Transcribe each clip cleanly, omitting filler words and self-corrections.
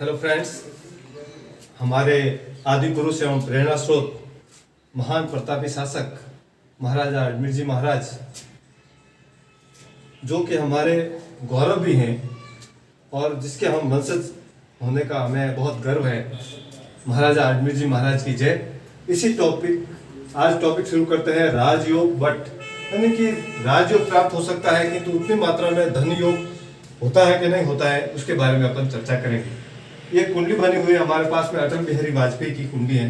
Hello friends, हमारे आदि पुरुष एवं प्रेरणा स्रोत महान प्रतापी शासक महाराजा अजमेर जी महाराज, जो कि हमारे गौरव भी हैं और जिसके हम वंशज होने का हमें बहुत गर्व है। महाराजा अजमेर जी महाराज की जय। इसी आज टॉपिक शुरू करते हैं राजयोग बट, यानी कि राजयोग प्राप्त हो सकता है किंतु उतनी मात्रा में धन योग होता है कि नहीं होता है, उसके बारे में अपन चर्चा करेंगे। ये कुंडली बनी हुई है हमारे पास में, अटल बिहारी वाजपेयी की कुंडली है।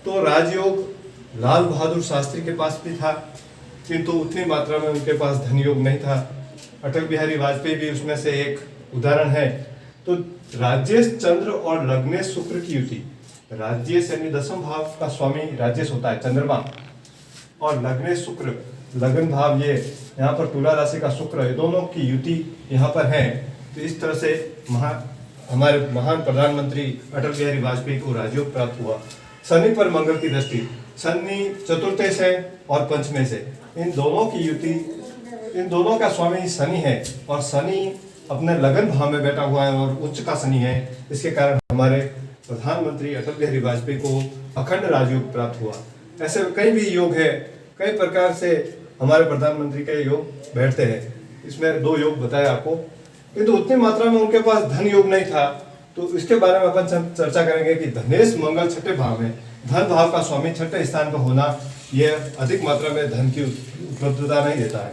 तो राजयोग लाल बहादुर शास्त्री के पास भी था किंतु उतनी मात्रा में उनके पास धन योग नहीं था। अटल बिहारी वाजपेयी भी उसमें से एक उदाहरण है। तो राजेश चंद्र और लग्नेश शुक्र की युति, राजेश यानी दसम भाव का स्वामी राजेश होता है चंद्रमा, और लग्नेश शुक्र लगन भाव, ये यहाँ पर तुला राशि का शुक्र, ये दोनों की युति यहाँ पर है। तो इस तरह से हमारे महान प्रधानमंत्री अटल बिहारी वाजपेयी को राजयोग प्राप्त हुआ। शनि पर मंगल की दृष्टि, शनि चतुर्थेश है और पंचमेश है, इन दोनों की युति, इन दोनों का स्वामी शनि है और शनि अपने लगन भाव में बैठा हुआ है और उच्च का शनि है। इसके कारण हमारे प्रधानमंत्री अटल बिहारी वाजपेयी को अखंड राजयोग प्राप्त हुआ। ऐसे कई भी योग है, कई प्रकार से हमारे प्रधानमंत्री के योग बैठते हैं। इसमें 2 योग बताए आपको, किंतु उतनी मात्रा में उनके पास धन योग नहीं था। तो इसके बारे में अपन चर्चा करेंगे कि धनेश मंगल छठे भाव में, धन भाव का स्वामी छठे स्थान पर होना, यह अधिक मात्रा में धन की उपलब्धता नहीं देता है।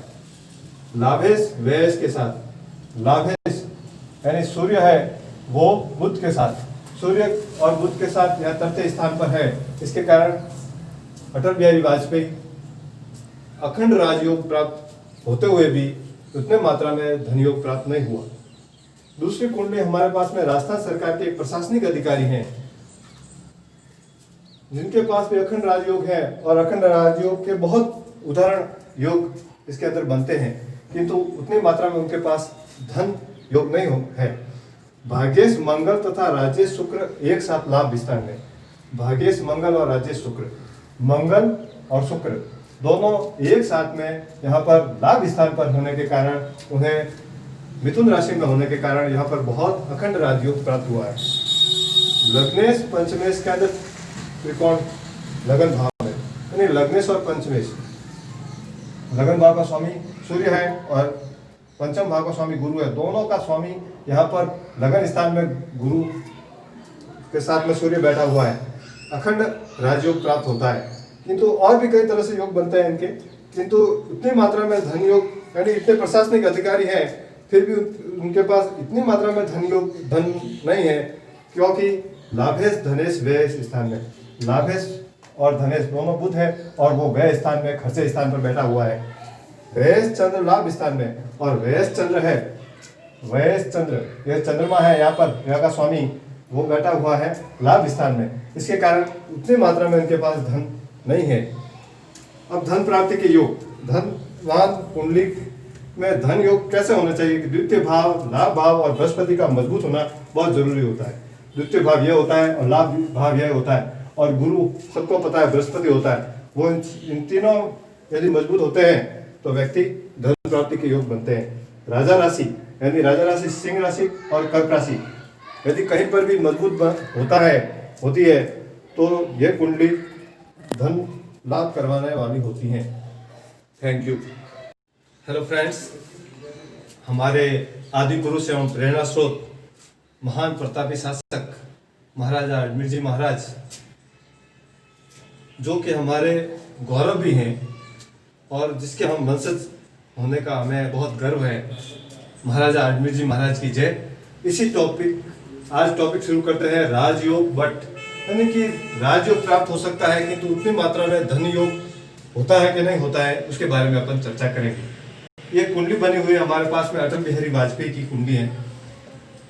लाभेश व्ययश के साथ, लाभेश यानी सूर्य है वो बुध के साथ, सूर्य और बुध के साथ यह तृतीय स्थान पर है। इसके कारण अटल बिहारी वाजपेयी अखंड राजयोग प्राप्त होते हुए भी उतने मात्रा में धन योग प्राप्त नहीं हुआ। दूसरी कुंडली हमारे पास में राजस्थान सरकार के एक प्रशासनिक अधिकारी हैं जिनके पास भी अखंड राजयोग है और अखंड राजयोग के बहुत उदाहरण योग इसके अंदर बनते हैं, किंतु उतनी मात्रा में उनके पास धन योग नहीं है। भाग्येश मंगल तथा राजेश शुक्र एक साथ लाभ विस्तार में, भाग्येश मंगल और राजेश शुक्र, मंगल और शुक्र दोनों एक साथ में यहाँ पर लाभ स्थान पर होने के कारण, उन्हें मिथुन राशि में होने के कारण यहाँ पर बहुत अखंड राजयोग प्राप्त हुआ है। लग्नेश पंचमेश के अंदर त्रिकोण लगन भाव है, यानी लग्नेश और पंचमेश, लगन भाव का स्वामी सूर्य है और पंचम भाव का स्वामी गुरु है। दोनों का स्वामी यहाँ पर लगन स्थान में गुरु के साथ में सूर्य बैठा हुआ है। अखंड राजयोग प्राप्त होता है, किंतु और भी कई तरह से योग बनते हैं इनके, किंतु उतनी मात्रा में धन योग, यानी इतने प्रशासनिक अधिकारी हैं फिर भी उनके पास इतनी मात्रा में धन नहीं है, क्योंकि लाभेश धनेश व्यय स्थान में, लाभेश और धनेश दोनों बुध है और वो व्यय स्थान में खर्चे स्थान पर बैठा हुआ है। व्यय चंद्र लाभ स्थान में और व्यय चंद्र है, व्यय चंद्र यह चंद्रमा है यहाँ पर, यहाँ का स्वामी वो बैठा हुआ है लाभ स्थान में। इसके कारण उतनी मात्रा में इनके पास धन नहीं है। अब धन प्राप्ति के योग, धनवान कुंडली में धन योग कैसे होना चाहिए कि द्वितीय भाव, लाभ भाव और बृहस्पति का मजबूत होना बहुत जरूरी होता है। द्वितीय भाव यह होता है और लाभ भाव यह होता है, और गुरु सबको पता है बृहस्पति होता है। वो इन तीनों यदि मजबूत होते हैं तो व्यक्ति धन प्राप्ति के योग बनते हैं। राजा राशि यानी राजा राशि सिंह राशि और कर्क राशि यदि कहीं पर भी मजबूत होती है तो यह कुंडली धन लाभ करवाने वाली होती हैं। Thank you. हेलो फ्रेंड्स, हमारे आदि पुरुष एवं प्रेरणा स्रोत महान प्रतापी शासक महाराजा अजमेर जी महाराज, जो कि हमारे गौरव भी हैं और जिसके हम वंशज होने का हमें बहुत गर्व है। महाराजा अजमेर जी महाराज की जय। इसी आज टॉपिक शुरू करते हैं राजयोग बट, यानी कि राजयोग प्राप्त हो सकता है किंतु उतनी मात्रा में धन योग होता है कि नहीं होता है, उसके बारे में अपन चर्चा करेंगे। ये कुंडली बनी हुई है हमारे पास में, अटल बिहारी वाजपेयी की कुंडली है।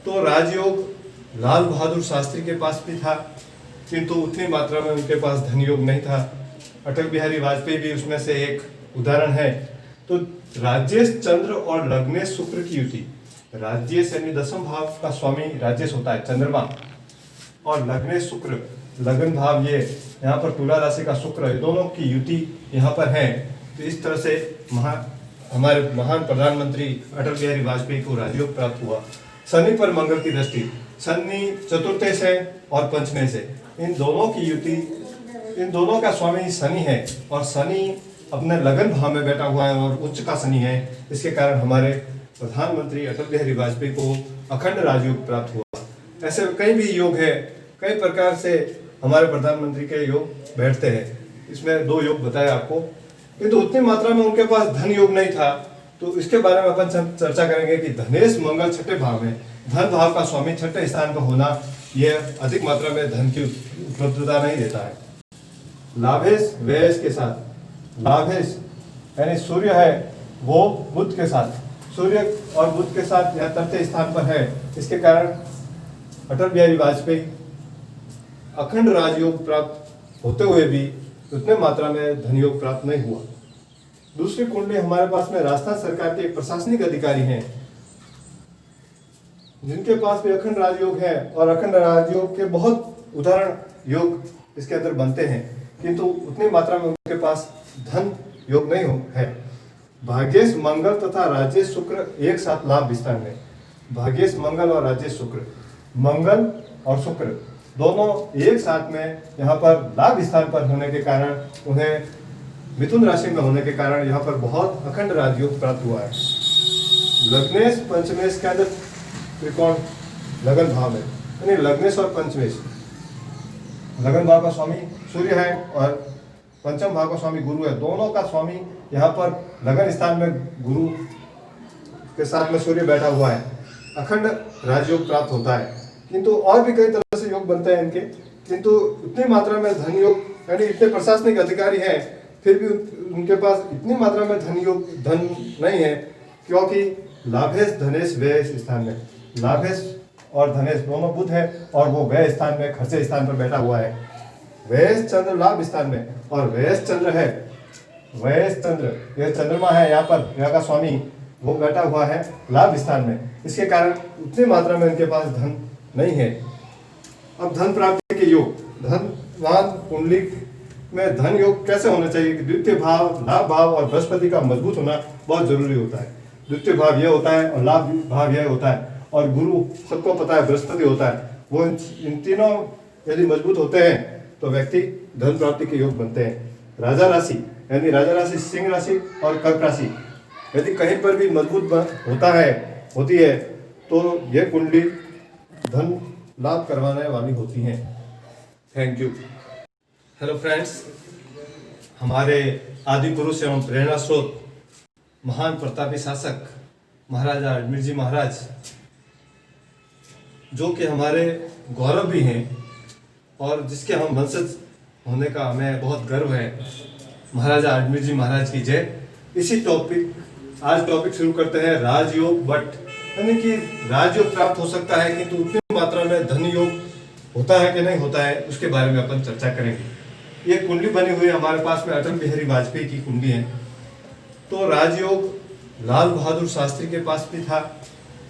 तो राजयोग लाल बहादुर शास्त्री के पास भी था किंतु उतनी मात्रा में उनके पास धन योग नहीं था। अटल बिहारी वाजपेयी भी उसमें से एक उदाहरण है। तो राजेश चंद्र और लग्नेश शुक्र की युति, राजेश यानी दसम भाव का स्वामी राजेश होता है चंद्रमा, और लग्नेश शुक्र लगन भाव, ये यहाँ पर तुला राशि का शुक्र, ये दोनों की युति यहाँ पर है। तो इस तरह से हमारे महान प्रधानमंत्री अटल बिहारी वाजपेयी को राजयोग प्राप्त हुआ। शनि पर मंगल की दृष्टि, शनि चतुर्थे से और पंचमे से, इन दोनों की युति, इन दोनों का स्वामी शनि है और शनि अपने लगन भाव में बैठा हुआ है और उच्च का शनि है। इसके कारण हमारे प्रधानमंत्री अटल बिहारी वाजपेयी को अखंड राजयोग प्राप्त हुआ। ऐसे कई भी योग है, कई प्रकार से हमारे प्रधानमंत्री के योग बैठते हैं। इसमें 2 योग बताए आपको, किंतु उतनी मात्रा में उनके पास धन योग नहीं था। तो इसके बारे में अपन चर्चा करेंगे कि धनेश मंगल छठे भाव में, धन भाव का स्वामी छठे स्थान पर होना यह अधिक मात्रा में धन की उपलब्धता नहीं देता है। लाभेश व्ययेश के साथ, लाभेश यानी सूर्य है वो बुध के साथ, सूर्य और बुध के साथ यह तृतीय स्थान पर है। इसके कारण अटल बिहारी वाजपेयी अखंड राजयोग प्राप्त होते हुए भी उतने मात्रा में धन योग प्राप्त नहीं हुआ। दूसरी कुंडली हमारे पास में राजस्थान सरकार के एक प्रशासनिक अधिकारी हैं जिनके पास भी अखंड राजयोग है और अखंड राजयोग के बहुत उदाहरण योग इसके अंदर बनते हैं, किंतु उतनी मात्रा में उनके पास धन योग नहीं है। भाग्येश मंगल तथा राजेश शुक्र एक साथ लाभ विस्तार में, भाग्येश मंगल और राजेश शुक्र, मंगल और शुक्र दोनों एक साथ में यहाँ पर लाभ स्थान पर होने के कारण, उन्हें मिथुन राशि में होने के कारण यहाँ पर बहुत अखंड राजयोग प्राप्त हुआ है। लग्नेश पंचमेश के अंदर त्रिकोण लगन भाव है, यानी लग्नेश और पंचमेश, लगन भाव का स्वामी सूर्य है और पंचम भाव का स्वामी गुरु है। दोनों का स्वामी यहाँ पर लगन स्थान में गुरु के साथ में सूर्य बैठा हुआ है, अखंड राजयोग प्राप्त होता है। किंतु और भी कई तरह से योग बनते हैं इनके, किंतु उतनी मात्रा में धन योग, यानी इतने प्रशासनिक अधिकारी हैं फिर भी उनके पास इतनी मात्रा में धन नहीं है, क्योंकि लाभेश धनेश व्यय स्थान में, लाभेश और धनेश दोनों बुध है और वो व्यय स्थान में खर्चे स्थान पर बैठा हुआ है। व्यय चंद्र लाभ स्थान में और व्यय चंद्र है, व्यय चंद्र यह चंद्रमा है यहाँ पर, यहाँ का स्वामी वो बैठा हुआ है लाभ स्थान में। इसके कारण उतनी मात्रा में इनके पास धन नहीं है। अब धन प्राप्ति के योग, धनवान कुंडली में धन योग कैसे होना चाहिए कि द्वितीय भाव, लाभ भाव और बृहस्पति का मजबूत होना बहुत जरूरी होता है। द्वितीय भाव यह होता है और लाभ भाव यह होता है और गुरु सबको पता है बृहस्पति होता है। वो इन तीनों यदि मजबूत होते हैं तो व्यक्ति धन प्राप्ति के योग बनते हैं। राजा राशि यानी राजा राशि सिंह राशि और कर्क राशि यदि कहीं पर भी मजबूत होती है तो यह कुंडली धन लाभ करवाने वाली होती हैं। Thank you. हेलो फ्रेंड्स, हमारे आदि पुरुष एवं प्रेरणा स्रोत महान प्रतापी शासक महाराजा अजमेर जी महाराज, जो कि हमारे गौरव भी हैं और जिसके हम वंशज होने का हमें बहुत गर्व है, महाराजा अजमेर जी महाराज की जय। इसी आज टॉपिक शुरू करते हैं राजयोग बट, यानी कि राजयोग प्राप्त हो सकता है किंतु उतनी मात्रा में धन योग होता है कि नहीं होता है, उसके बारे में अपन चर्चा करेंगे। ये कुंडली बनी हुई है हमारे पास में, अटल बिहारी वाजपेयी की कुंडली है। तो राजयोग लाल बहादुर शास्त्री के पास भी था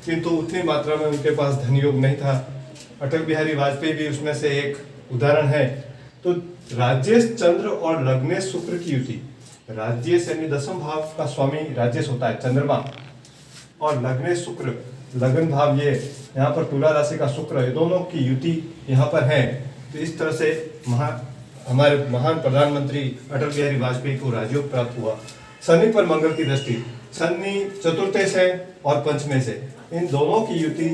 किंतु उतनी मात्रा में उनके पास धन योग नहीं था। अटल बिहारी वाजपेयी भी उसमें से एक उदाहरण है। तो राजेश चंद्र और लग्नेश शुक्र की युति, राजेश यानी दसम भाव का स्वामी राजेश होता है चंद्रमा, और लग्नेश शुक्र लगन भाव ये यहाँ पर तुला राशि का शुक्र, ये दोनों की युति यहाँ पर है। तो इस तरह से हमारे महान प्रधानमंत्री अटल बिहारी वाजपेयी को राजयोग प्राप्त हुआ। शनि पर मंगल की दृष्टि, शनि चतुर्थे से और पंचमे से, इन दोनों की युति,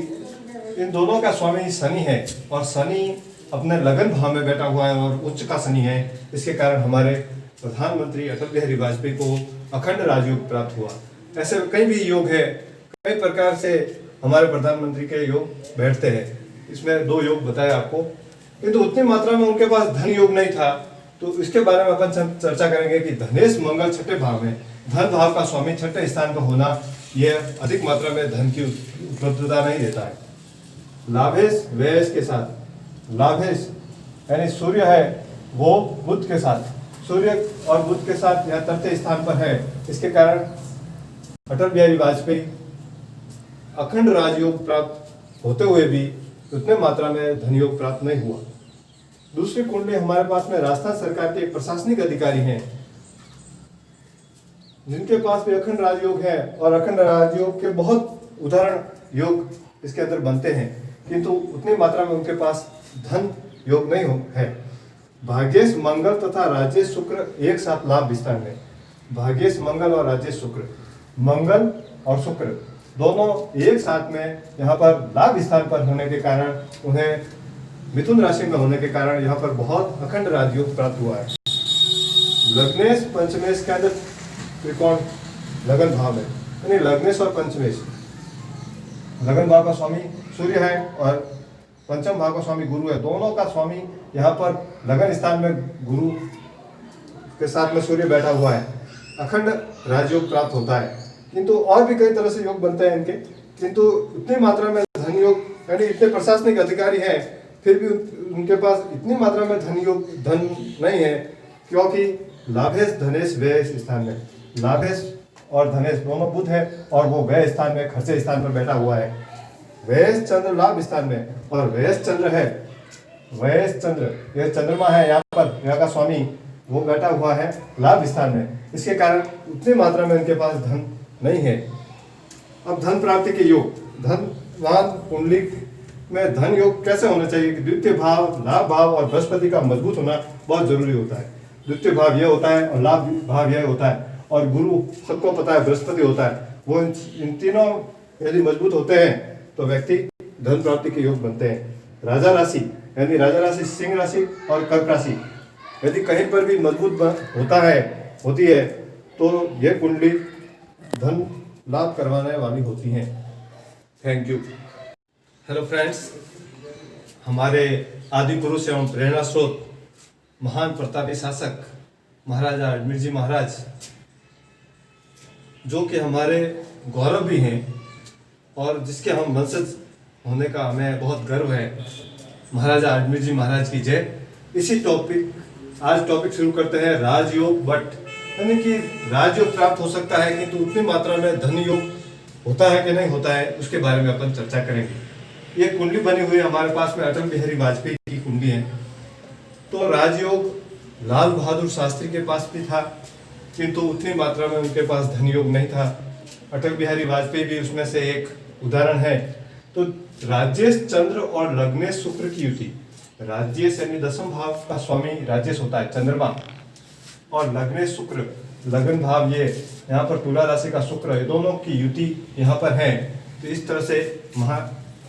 इन दोनों का स्वामी शनि है और शनि अपने लगन भाव में बैठा हुआ है और उच्च का शनि है। इसके कारण हमारे प्रधानमंत्री अटल बिहारी वाजपेयी को अखंड राजयोग प्राप्त हुआ। ऐसे कई भी योग है, कई प्रकार से हमारे प्रधानमंत्री के योग बैठते हैं। इसमें 2 योग बताए आपको, किंतु उतनी मात्रा में उनके पास धन योग नहीं था। तो इसके बारे में अपन चर्चा करेंगे कि धनेश मंगल छठे भाव में, धन भाव का स्वामी छठे स्थान पर होना यह अधिक मात्रा में धन की उपलब्धता नहीं देता है। लाभेश व्ययेश के साथ, लाभेश यानी सूर्य है वो बुध के साथ, सूर्य और बुध के साथ यह तृतीय स्थान पर है। इसके कारण अटल बिहारी वाजपेयी अखंड राजयोग प्राप्त होते हुए भी उतने मात्रा में धन योग प्राप्त नहीं हुआ। दूसरी कुंडली हमारे पास में राजस्थान सरकार के एक प्रशासनिक अधिकारी हैं जिनके पास भी अखंड राजयोग है और अखंड राजयोग के बहुत उदाहरण योग इसके अंदर बनते हैं, किंतु उतनी मात्रा में उनके पास धन योग नहीं है। भाग्येश मंगल तथा राजेश शुक्र एक साथ लाभ विस्तार में। भाग्येश मंगल और राजेश शुक्र, मंगल और शुक्र दोनों एक साथ में यहाँ पर लाभ स्थान पर होने के कारण, उन्हें मिथुन राशि में होने के कारण यहाँ पर बहुत अखंड राजयोग प्राप्त हुआ है। लग्नेश पंचमेश के अंदर त्रिकोण लगन भाव है, यानी लग्नेश और पंचमेश, लगन भाव का स्वामी सूर्य है और पंचम भाव का स्वामी गुरु है। दोनों का स्वामी यहाँ पर लगन स्थान में गुरु के साथ में सूर्य बैठा हुआ है, अखंड राजयोग प्राप्त होता है। किंतु और भी कई तरह से योग बनते हैं इनके, किंतु उतनी मात्रा में धन योग, यानी इतने प्रशासनिक अधिकारी हैं फिर भी उनके पास इतनी मात्रा में धन नहीं है, क्योंकि लाभेश धनेश व्यय स्थान में, लाभेश और धनेश दोनों बुध है और वो व्यय स्थान में, खर्चे स्थान पर बैठा हुआ है। व्यय चंद्र लाभ स्थान में और व्यय चंद्र है, व्यय चंद्र यह चंद्रमा है यहाँ पर, यहाँ का स्वामी वो बैठा हुआ है लाभ स्थान में। इसके कारण उतनी मात्रा में इनके पास धन नहीं है। अब धन प्राप्ति के योग, धनवान कुंडली में धन योग कैसे होना चाहिए कि द्वितीय भाव, लाभ भाव और बृहस्पति का मजबूत होना बहुत जरूरी होता है। द्वितीय भाव यह होता है और लाभ भाव यह होता है, और गुरु सबको पता है बृहस्पति होता है। वो इन तीनों यदि मजबूत होते हैं तो व्यक्ति धन प्राप्ति के योग बनते हैं। राजा राशि यानी राजा राशि सिंह राशि और कर्क राशि यदि कहीं पर भी मजबूत होती है तो यह कुंडली धन लाभ करवाने वाली होती हैं। Thank you. हेलो फ्रेंड्स, हमारे आदि पुरुष एवं प्रेरणा स्रोत महान प्रतापी शासक महाराजा अजमेर जी महाराज, जो कि हमारे गौरव भी हैं और जिसके हम वंशज होने का हमें बहुत गर्व है, महाराजा अजमेर जी महाराज की जय। इसी आज टॉपिक शुरू करते हैं राजयोग बट, यानी कि राजयोग प्राप्त हो सकता है किंतु उतनी मात्रा में धन योग होता है कि नहीं होता है, उसके बारे में अपन चर्चा करेंगे। ये कुंडली बनी हुई है हमारे पास में, अटल बिहारी वाजपेयी की कुंडली है। तो राजयोग लाल बहादुर शास्त्री के पास भी था किंतु उतनी मात्रा में उनके पास धन योग नहीं था। अटल बिहारी वाजपेयी भी उसमें से एक उदाहरण है। तो राजेश चंद्र और लग्नेश शुक्र की युति, राजेश यानी दसम भाव का स्वामी राजेश होता है चंद्रमा, और लग्नेश शुक्र, लगन भाव ये यहाँ पर तुला राशि का शुक्र, ये दोनों की युति यहाँ पर है। तो इस तरह से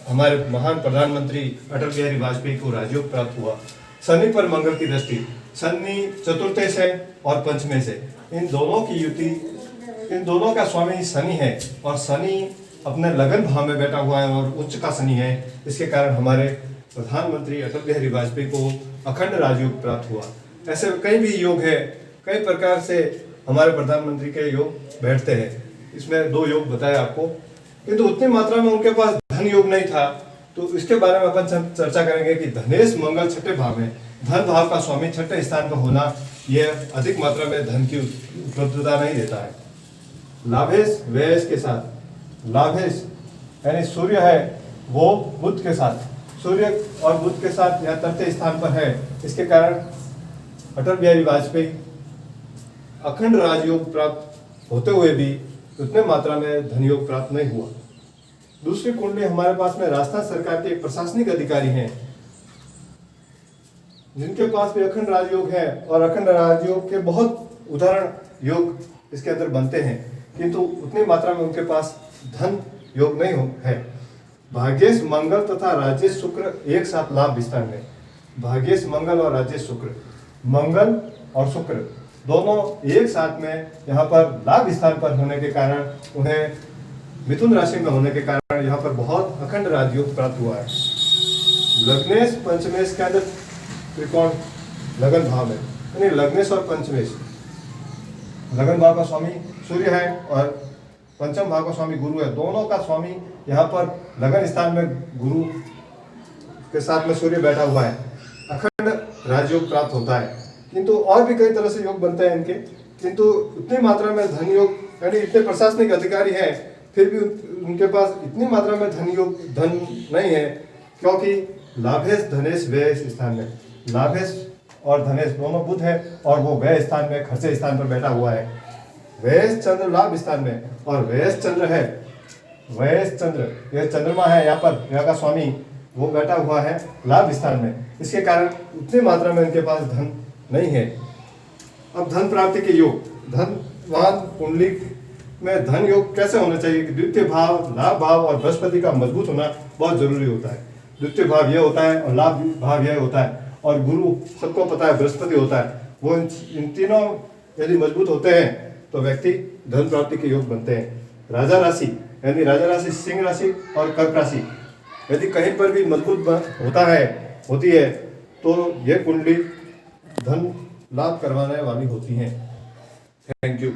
हमारे महान प्रधानमंत्री अटल बिहारी वाजपेयी को राजयोग प्राप्त हुआ। शनि पर मंगल की दृष्टि, शनि चतुर्थे से और पंचमे से, इन दोनों की युति, इन दोनों का स्वामी शनि है और शनि अपने लगन भाव में बैठा हुआ है और उच्च का शनि है। इसके कारण हमारे प्रधानमंत्री अटल बिहारी वाजपेयी को अखंड राजयोग प्राप्त हुआ। ऐसे कई भी योग है, कई प्रकार से हमारे प्रधानमंत्री के योग बैठते हैं। इसमें 2 योग बताए आपको, किंतु उतनी मात्रा में उनके पास धन योग नहीं था। तो इसके बारे में अपन चर्चा करेंगे कि धनेश मंगल छठे भाव में, धन भाव का स्वामी छठे स्थान पर होना यह अधिक मात्रा में धन की उपलब्धता नहीं देता है। लाभेश व्ययेश के साथ, लाभेश यानी सूर्य है वो बुध के साथ, सूर्य और बुध के साथ यह तृतीय स्थान पर है। इसके कारण अटल बिहारी वाजपेयी अखंड राजयोग प्राप्त होते हुए भी उतने मात्रा में धन योग प्राप्त नहीं हुआ। दूसरी कुंडली हमारे पास में राजस्थान सरकार के एक प्रशासनिक अधिकारी हैं जिनके पास भी अखंड राजयोग है, और अखंड राजयोग के बहुत उदाहरण योग इसके अंदर बनते हैं, किंतु उतनी मात्रा में उनके पास धन योग नहीं है। भाग्येश मंगल तथा राजेश शुक्र एक साथ लाभ विस्तार में। भाग्येश मंगल और राजेश शुक्र, मंगल और शुक्र दोनों एक साथ में यहाँ पर लाभ स्थान पर होने के कारण, उन्हें मिथुन राशि में होने के कारण यहाँ पर बहुत अखंड राजयोग प्राप्त हुआ है। लग्नेश पंचमेश के अंदर त्रिकोण लगन भाव है, यानी लग्नेश और पंचमेश, लगन भाव का स्वामी सूर्य है और पंचम भाव का स्वामी गुरु है। दोनों का स्वामी यहाँ पर लगन स्थान में गुरु के साथ में सूर्य बैठा हुआ है, अखंड राजयोग प्राप्त होता है। किंतु और भी कई तरह से योग बनते हैं इनके, किंतु उतनी मात्रा में धन योग, यानी इतने प्रशासनिक अधिकारी हैं फिर भी उनके पास इतनी मात्रा में धन नहीं है, क्योंकि लाभेश धनेश व्यय स्थान में, लाभेश और धनेश दोनों बुध है और वो व्यय स्थान में, खर्चे स्थान पर बैठा हुआ है। व्यय चंद्र लाभ स्थान में और व्यय चंद्र है, व्यय चंद्र यह चंद्रमा है यहाँ पर, यहाँ का स्वामी वो बैठा हुआ है लाभ स्थान में, इसके कारण उतनी मात्रा में उनके पास धन नहीं है। अब धन प्राप्ति के योग, धनवान कुंडली में धन योग कैसे होना चाहिए कि द्वितीय भाव, लाभ भाव और बृहस्पति का मजबूत होना बहुत जरूरी होता है। द्वितीय भाव यह होता है और लाभ भाव यह होता है, और गुरु सबको पता है बृहस्पति होता है। वो इन तीनों यदि मजबूत होते हैं तो व्यक्ति धन प्राप्ति के योग बनते हैं। राजा राशि यानी राजा राशि सिंह राशि और कर्क राशि यदि कहीं पर भी मजबूत होती है तो यह कुंडली धन लाभ करवाने वाली होती है। Thank you.